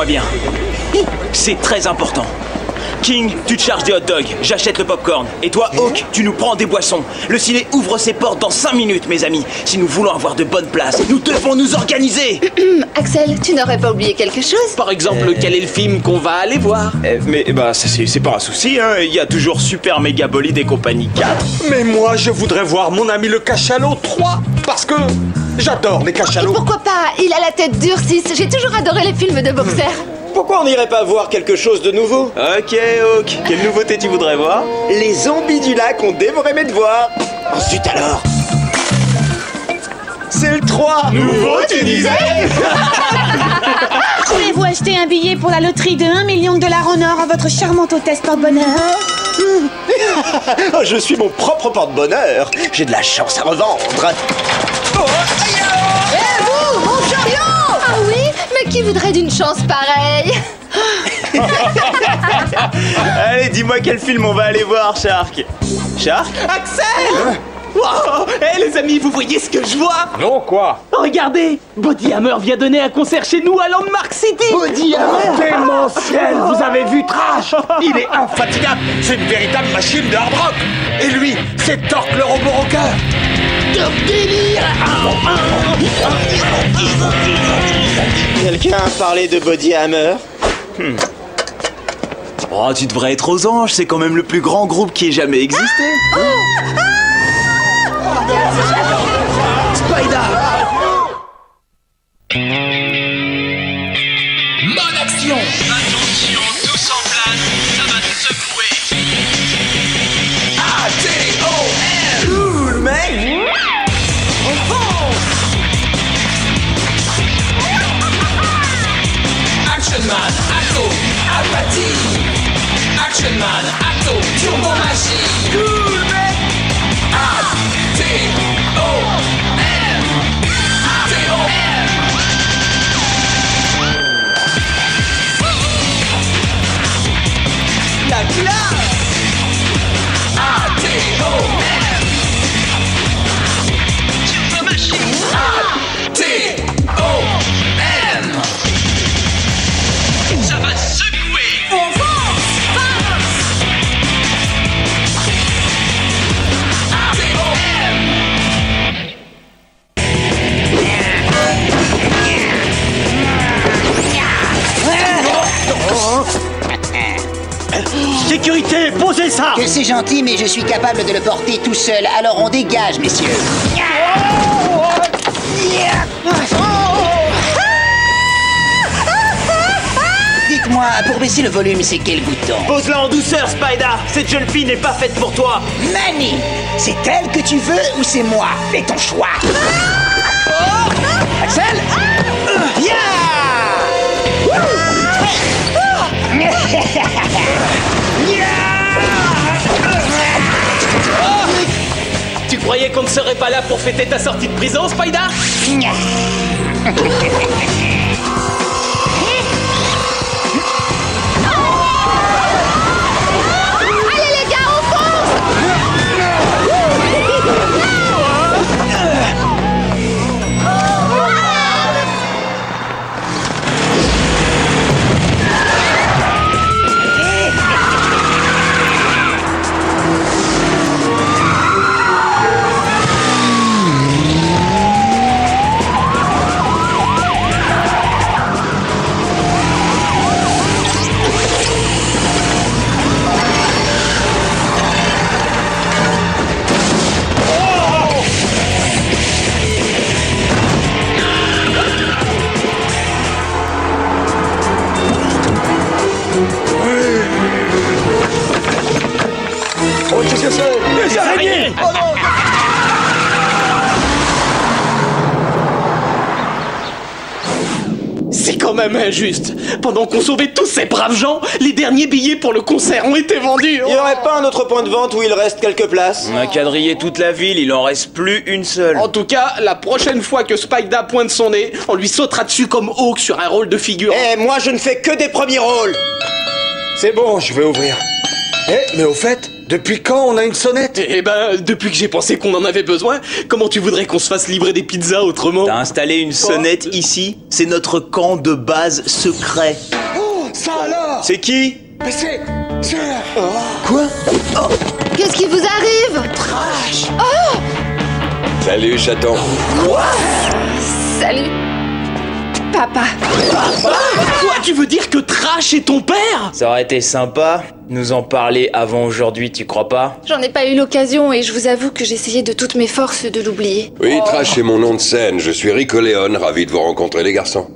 Écoutez-moi bien. C'est très important. King, tu te charges des hot dogs, j'achète le popcorn. Et toi, Hawk, tu nous prends des boissons. Le ciné ouvre ses portes dans 5 minutes, mes amis. Si nous voulons avoir de bonnes places, nous devons nous organiser. Axel, tu n'aurais pas oublié quelque chose? Par exemple, quel est le film qu'on va aller voir? Mais bah, c'est pas un souci, hein. Il y a toujours Super Méga Bolide et compagnie 4. Mais moi, je voudrais voir mon ami le cachalot 3, parce que j'adore les Et cachalots. pourquoi pas? Il a la tête dure, 6. J'ai toujours adoré les films de boxeurs. Pourquoi on n'irait pas voir quelque chose de nouveau? Ok, Hawk, quelle nouveauté tu voudrais voir? Les zombies du lac ont dévoré mes devoirs. Ensuite alors. C'est le 3. Nouveau, tu disais? Voulez-vous acheter un billet pour la loterie de 1 million de dollars en or à votre charmante hôtesse porte-bonheur? Oh, je suis mon propre porte-bonheur. J'ai de la chance à revendre. Vous, mon chariot! Ah oui? Mais qui voudrait d'une chance pareille? Allez, dis-moi quel film on va aller voir, Shark. Shark? Axel! Wow! Eh les amis, vous voyez ce que je vois? Non, quoi? Regardez! Body Hammer vient donner un concert chez nous à Landmark City! Body démentiel. Vous avez vu Trash? Il est infatigable. C'est une véritable machine de hard rock. Et lui, c'est Torque le robot rocker. Quelqu'un a parlé de Body Hammer? Oh, tu devrais être aux anges, c'est quand même le plus grand groupe qui ait jamais existé. Spider! Bonne action! Attention, tous en place, ça va te secouer! A-T-O-M! Cool, mec! On fonce! Action Man, Atto, Apathie! Action Man, Atto, Turbo Machine! Cool, mec! A-T-O-M! A-T-O-M! La classe! A-T-O-M! Turbo Machine! A-T-O-M! Ça va secouer! On fonce! Sécurité, posez ça. Que c'est gentil, mais je suis capable de le porter tout seul, alors on dégage, messieurs. Dites-moi, pour baisser le volume, c'est quel bouton? Pose-la en douceur, Spider. Cette jeune fille n'est pas faite pour toi. Manny, c'est elle que tu veux ou c'est moi? Fais ton choix. Axel? Tu croyais qu'on ne serait pas là pour fêter ta sortie de prison, Spider? Allez les gars, on fonce! Oh, qu'est-ce que c'est? Des araignées. Oh non. C'est quand même injuste. Pendant qu'on sauvait tous ces braves gens, les derniers billets pour le concert ont été vendus. Il n'y aurait pas un autre point de vente où il reste quelques places? On a quadrillé toute la ville, il en reste plus une seule. En tout cas, la prochaine fois que Spider pointe son nez, on lui sautera dessus comme Hawk sur un rôle de figure. Eh, moi je ne fais que des premiers rôles! C'est bon, je vais ouvrir. Mais au fait, depuis quand on a une sonnette? Eh ben, depuis que j'ai pensé qu'on en avait besoin, comment tu voudrais qu'on se fasse livrer des pizzas autrement? T'as installé une sonnette ici? C'est notre camp de base secret. Oh, ça alors? C'est qui? Mais c'est... Quoi? Qu'est-ce qui vous arrive? Salut, chaton. Salut. Papa. Quoi, tu veux dire que Trash est ton père? Ça aurait été sympa nous en parler avant aujourd'hui, tu crois pas? J'en ai pas eu l'occasion et je vous avoue que j'essayais de toutes mes forces de l'oublier. Oui, Trash est mon nom de scène. Je suis Rico Leone, ravi de vous rencontrer les garçons.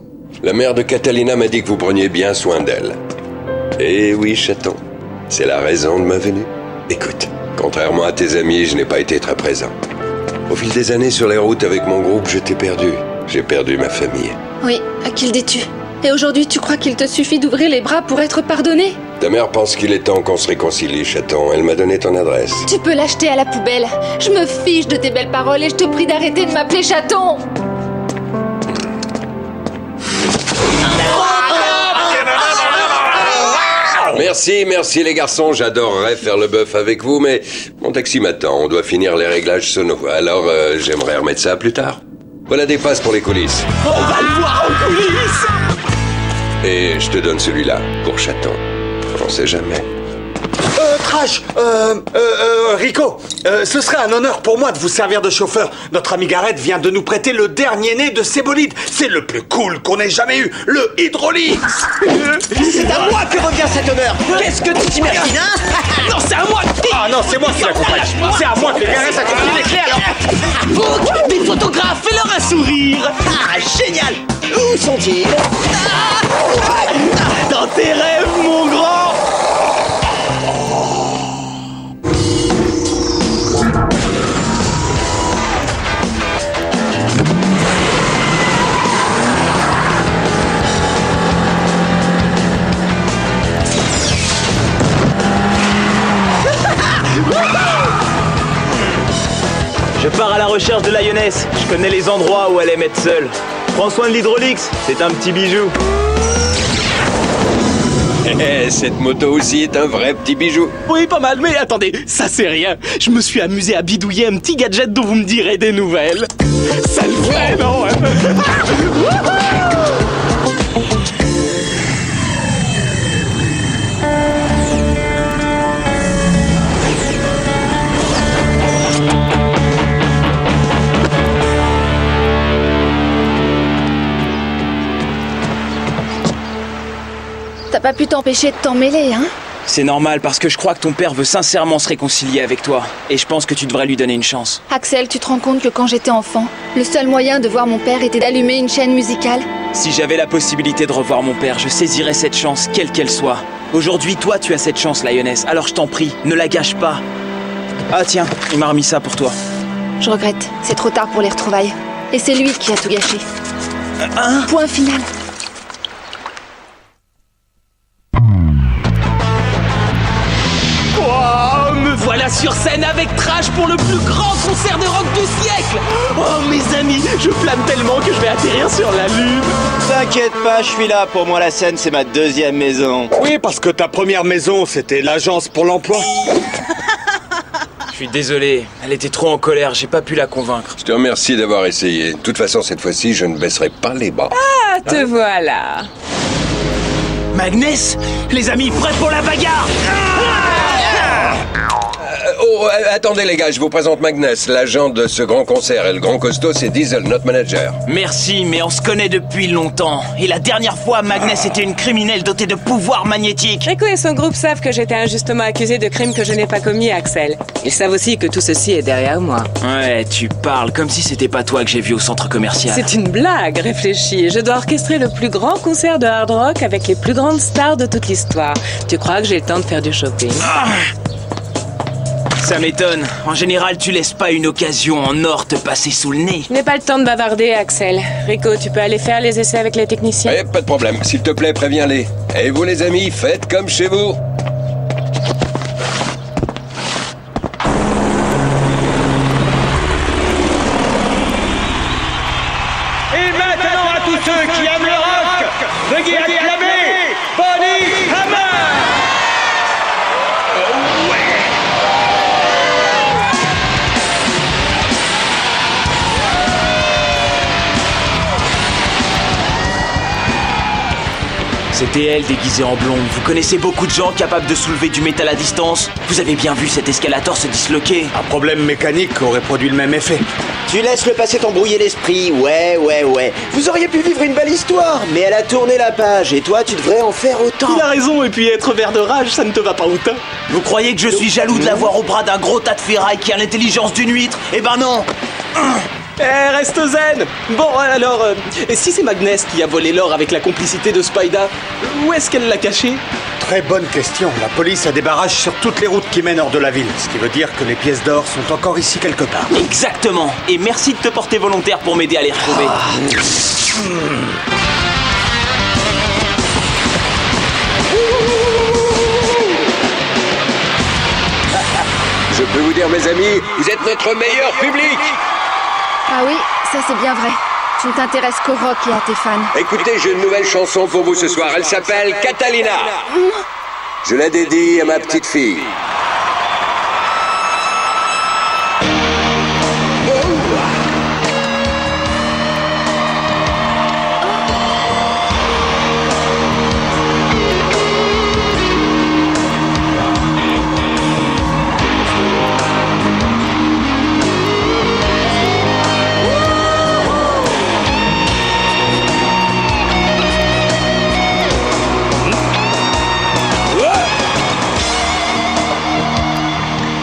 La mère de Catalina m'a dit que vous preniez bien soin d'elle. Eh oui, chaton. C'est la raison de ma venue. Écoute, contrairement à tes amis, je n'ai pas été très présent. Au fil des années sur les routes avec mon groupe, je t'ai perdu. J'ai perdu ma famille. Oui, à qui le dis-tu? Et aujourd'hui, tu crois qu'il te suffit d'ouvrir les bras pour être pardonné? Ta mère pense qu'il est temps qu'on se réconcilie, chaton. Elle m'a donné ton adresse. Tu peux l'acheter à la poubelle. Je me fiche de tes belles paroles et je te prie d'arrêter de m'appeler chaton. Merci les garçons, j'adorerais faire le bœuf avec vous, mais mon taxi m'attend, on doit finir les réglages sono. Alors, j'aimerais remettre ça plus tard. Voilà des passes pour les coulisses. On va le voir en coulisses! Et je te donne celui-là, pour chaton. On sait jamais. Trash, Rico, ce serait un honneur pour moi de vous servir de chauffeur. Notre ami Garrett vient de nous prêter le dernier né de ces bolides. C'est le plus cool qu'on ait jamais eu, le Hydraulix. C'est à moi que revient cet honneur. Qu'est-ce que tu t'imagines, hein? Non, c'est à moi! Ah non, c'est moi qui l'accompagne. C'est à moi que Garrett a compris les clés alors. Des photographes, fais-leur un sourire! Ah, génial. Où sont-ils? Dans tes rêves, mon grand! Je pars à la recherche de Lioness. Je connais les endroits où elle aime être seule. Prends soin de l'Hydraulix, c'est un petit bijou. Cette moto aussi est un vrai petit bijou. Oui, pas mal, mais attendez, ça c'est rien. Je me suis amusé à bidouiller un petit gadget dont vous me direz des nouvelles. Ça le fait, non? T'as pas pu t'empêcher de t'en mêler, hein? C'est normal parce que je crois que ton père veut sincèrement se réconcilier avec toi. Et je pense que tu devrais lui donner une chance. Axel, tu te rends compte que quand j'étais enfant, le seul moyen de voir mon père était d'allumer une chaîne musicale? Si j'avais la possibilité de revoir mon père, je saisirais cette chance, quelle qu'elle soit. Aujourd'hui, toi, tu as cette chance, Lioness. Alors je t'en prie, ne la gâche pas. Ah tiens, il m'a remis ça pour toi. Je regrette, c'est trop tard pour les retrouvailles. Et c'est lui qui a tout gâché. Point final. Oh, me voilà sur scène avec Trash pour le plus grand concert de rock du siècle. Oh, mes amis, je flâne tellement que je vais atterrir sur la Lune. T'inquiète pas, je suis là. Pour moi, la scène, c'est ma deuxième maison. Oui, parce que ta première maison, c'était l'agence pour l'emploi. Je suis désolé, elle était trop en colère, j'ai pas pu la convaincre. Je te remercie d'avoir essayé. De toute façon, cette fois-ci, je ne baisserai pas les bras. Ah, te voilà. Magnus, les amis, prêts pour la bagarre? Attendez les gars, je vous présente Magnus, l'agent de ce grand concert. Et le grand costaud, c'est Diesel, notre manager. Merci, mais on se connaît depuis longtemps. Et la dernière fois, Magnus était une criminelle dotée de pouvoirs magnétiques. Rico et son groupe savent que j'étais injustement accusé de crimes que je n'ai pas commis, Axel. Ils savent aussi que tout ceci est derrière moi. Ouais, tu parles comme si c'était pas toi que j'ai vu au centre commercial. C'est une blague, réfléchis. Je dois orchestrer le plus grand concert de hard rock avec les plus grandes stars de toute l'histoire. Tu crois que j'ai le temps de faire du shopping? Ça m'étonne. En général, tu laisses pas une occasion en or te passer sous le nez. Je n'ai pas le temps de bavarder, Axel. Rico, tu peux aller faire les essais avec les techniciens? Eh, pas de problème. S'il te plaît, préviens-les. Et vous les amis, faites comme chez vous. Et maintenant à tous ceux qui aiment le rock, veuillez acclamer Bonnie Hammer. C'était elle déguisée en blonde. Vous connaissez beaucoup de gens capables de soulever du métal à distance? Vous avez bien vu cet escalator se disloquer? Un problème mécanique aurait produit le même effet. Tu laisses le passé t'embrouiller l'esprit, ouais. Vous auriez pu vivre une belle histoire, mais elle a tourné la page, et toi, tu devrais en faire autant. Il a raison, et puis être vert de rage, ça ne te va pas autant. Vous croyez que je suis jaloux de l'avoir au bras d'un gros tas de ferraille qui a l'intelligence d'une huître? Eh ben non! Reste zen. Bon, alors, si c'est Magnès qui a volé l'or avec la complicité de Spyda, où est-ce qu'elle l'a caché? Très bonne question. La police a des barrages sur toutes les routes qui mènent hors de la ville, ce qui veut dire que les pièces d'or sont encore ici quelque part. Exactement. Et merci de te porter volontaire pour m'aider à les retrouver. Je peux vous dire, mes amis, vous êtes notre meilleur public. Ah oui, ça c'est bien vrai. Tu ne t'intéresses qu'au rock et à tes fans. Écoutez, j'ai une nouvelle chanson pour vous ce soir. Elle s'appelle Catalina. Je la dédie à ma petite fille.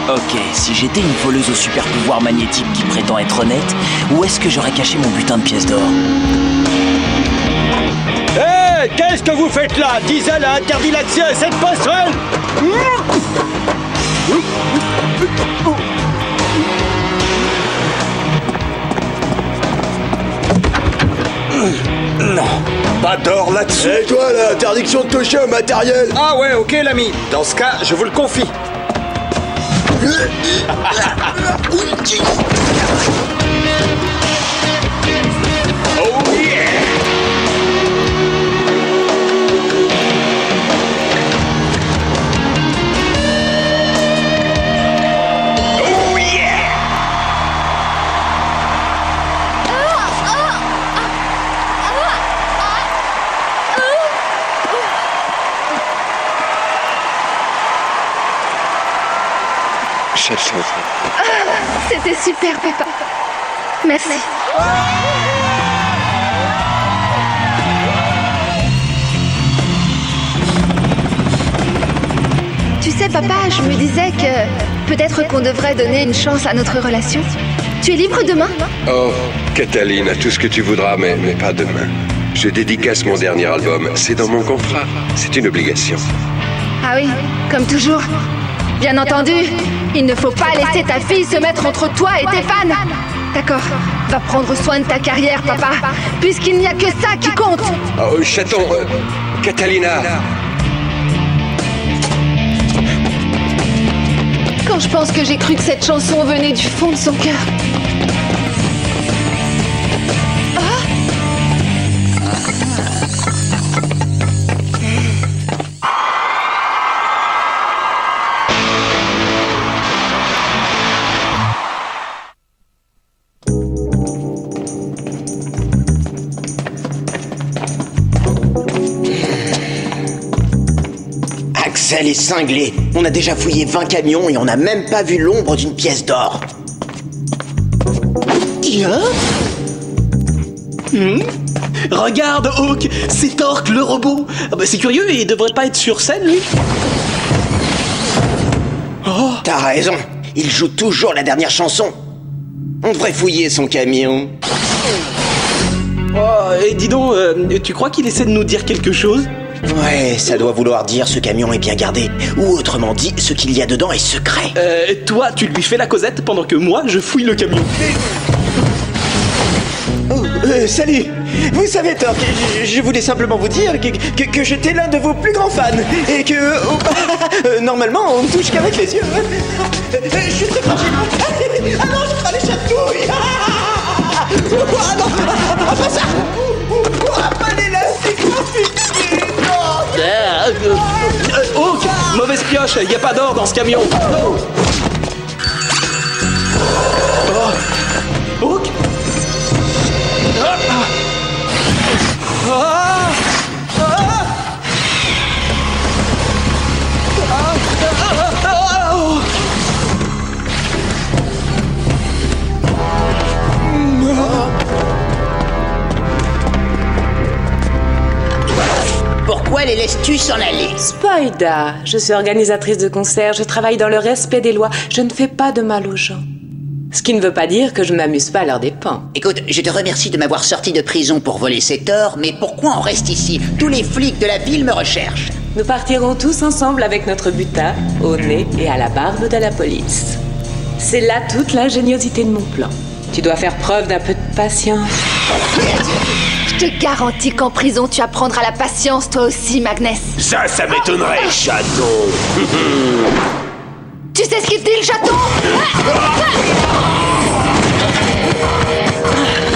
Ok, si j'étais une voleuse au super pouvoir magnétique qui prétend être honnête, où est-ce que j'aurais caché mon butin de pièces d'or? Hé, qu'est-ce que vous faites là? Diesel a interdit l'accès à cette passerelle. Non, pas d'or là-dessus. Et toi, l'interdiction de toucher au matériel. Ah ouais, ok l'ami. Dans ce cas, je vous le confie. Oh yeah! Oh yeah! C'était super, papa. Merci. Tu sais, papa, je me disais que peut-être qu'on devrait donner une chance à notre relation. Tu es libre demain? Oh, Catalina, tout ce que tu voudras, mais pas demain. Je dédicace mon dernier album. C'est dans mon contrat. C'est une obligation. Ah oui, comme toujours. Bien entendu, il ne faut pas laisser ta fille se mettre entre toi et tes fans. D'accord, va prendre soin de ta carrière, papa, puisqu'il n'y a que ça qui compte. Oh, chaton, Catalina. Quand je pense que j'ai cru que cette chanson venait du fond de son cœur. Axel est cinglé. On a déjà fouillé 20 camions et on n'a même pas vu l'ombre d'une pièce d'or. Regarde, Hawk, c'est Torque, le robot. Ah bah c'est curieux, il devrait pas être sur scène, lui. T'as raison, il joue toujours la dernière chanson. On devrait fouiller son camion. Oh, et dis donc, tu crois qu'il essaie de nous dire quelque chose? Ouais, ça doit vouloir dire ce camion est bien gardé. Ou autrement dit, ce qu'il y a dedans est secret. Toi, tu lui fais la causette pendant que moi, je fouille le camion. Salut. Vous savez, Torque, je voulais simplement vous dire que j'étais l'un de vos plus grands fans. Et que... normalement, on ne touche qu'avec les yeux. Je suis très fragile. Ah non, je prends les chatouilles. Ah non, pas ça. Pas l'élastique. Hawk, mauvaise pioche, y a pas d'or dans ce camion. Hawk. tu s'en aller? Spider, je suis organisatrice de concert, je travaille dans le respect des lois, je ne fais pas de mal aux gens. Ce qui ne veut pas dire que je ne m'amuse pas à leurs dépens. Écoute, je te remercie de m'avoir sorti de prison pour voler cet or, mais pourquoi on reste ici? Tous les flics de la ville me recherchent. Nous partirons tous ensemble avec notre butin, au nez et à la barbe de la police. C'est là toute l'ingéniosité de mon plan. Tu dois faire preuve d'un peu de patience. Je te garantis qu'en prison, tu apprendras la patience, toi aussi, Magnus. Ça m'étonnerait, chaton. Tu sais ce qu'il dit, le chaton?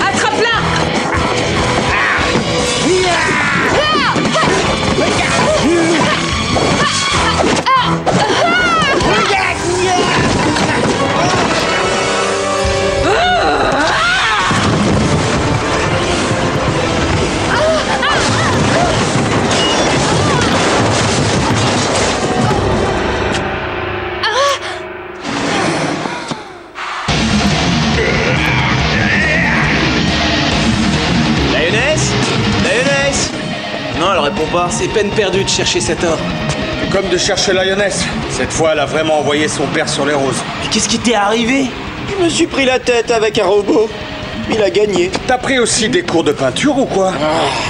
Attrape-la! Lioness? Non, elle répond pas. C'est peine perdue de chercher cet or. Comme de chercher Lioness. Cette fois, elle a vraiment envoyé son père sur les roses. Mais qu'est-ce qui t'est arrivé? Je me suis pris la tête avec un robot. Il a gagné. T'as pris aussi des cours de peinture ou quoi?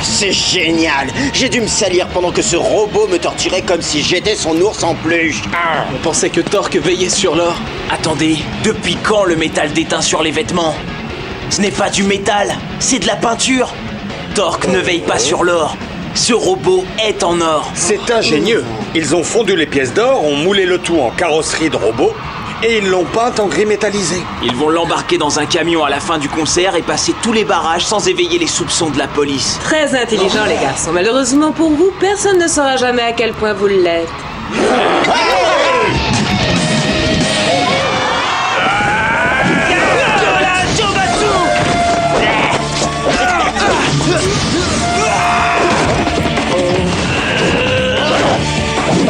C'est génial. J'ai dû me salir pendant que ce robot me torturait comme si j'étais son ours en peluche. On pensait que Torque veillait sur l'or. Attendez, depuis quand le métal déteint sur les vêtements? Ce n'est pas du métal, c'est de la peinture. Torque ne veille pas sur l'or. Ce robot est en or. C'est ingénieux. Ils ont fondu les pièces d'or, ont moulé le tout en carrosserie de robot et ils l'ont peinte en gris métallisé. Ils vont l'embarquer dans un camion à la fin du concert et passer tous les barrages sans éveiller les soupçons de la police. Très intelligent, les garçons. Malheureusement pour vous, personne ne saura jamais à quel point vous l'êtes.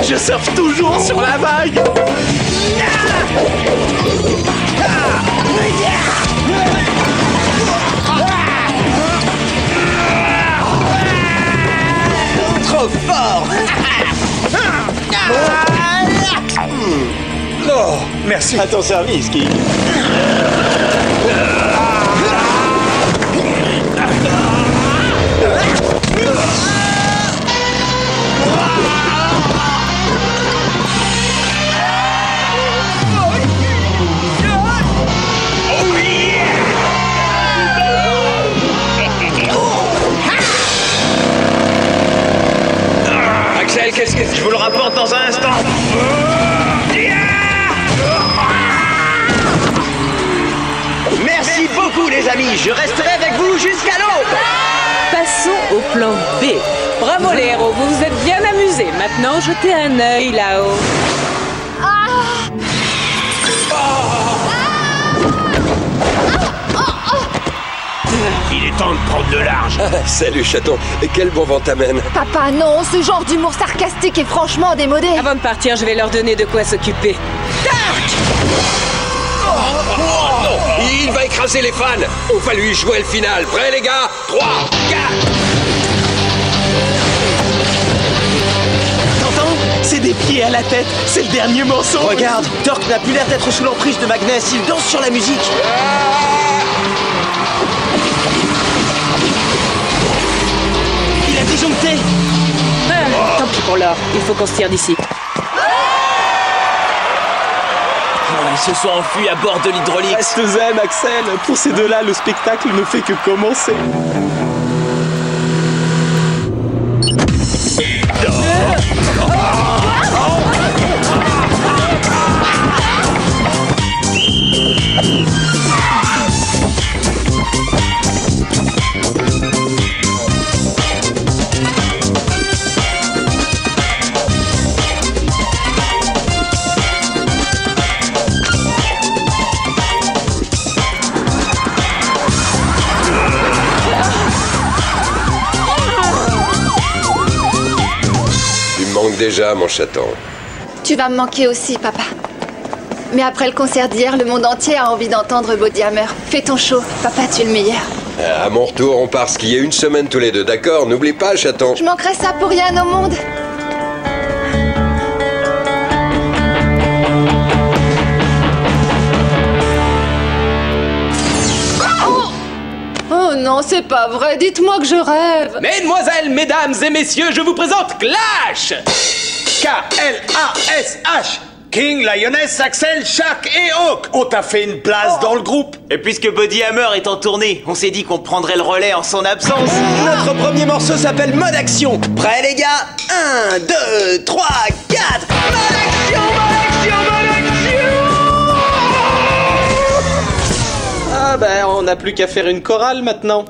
Je surfe toujours sur la vague. Trop fort. Oh, merci. À ton service, King. Axel, qu'est-ce que... Je vous le rapporte dans un instant. Merci beaucoup, les amis. Je resterai avec vous jusqu'à l'aube. Passons au plan B. Bravo les héros, vous vous êtes bien amusés. Maintenant, jetez un œil là-haut. Il est temps de prendre le large. Salut, chaton. Quel bon vent t'amène? Papa, non, ce genre d'humour sarcastique est franchement démodé. Avant de partir, je vais leur donner de quoi s'occuper. Il va écraser les fans. On va lui jouer le final. Prêts, les gars? 3, 4... T'entends? C'est des pieds à la tête. C'est le dernier morceau. Regarde, Torque n'a plus l'air d'être sous l'emprise de Magnus. Il danse sur la musique. Il a disjoncté. Tant pis pour l'or, il faut qu'on se tire d'ici. Ils se sont enfuis à bord de l'hydraulique. Reste zen, Axel. Pour ces deux-là, le spectacle ne fait que commencer. Déjà, mon chaton. Tu vas me manquer aussi, papa. Mais après le concert d'hier, le monde entier a envie d'entendre Body Hammer. Fais ton show, papa, tu es le meilleur. À mon retour, on part skier une semaine tous les deux, d'accord? N'oublie pas, chaton. Je manquerais ça pour rien au monde. C'est pas vrai, dites-moi que je rêve. Mesdemoiselles, mesdames et messieurs, je vous présente Clash. K-L-A-S-H. King, Lioness, Axel, Shaq et Hawk. On t'a fait une place dans le groupe. Et puisque Buddy Hammer est en tournée, on s'est dit qu'on prendrait le relais en son absence. Notre premier morceau s'appelle Mode Action. Prêts les gars? 1, 2, 3, 4. Mode Action, Mode Action, Mode Action. Ah ben, on n'a plus qu'à faire une chorale maintenant.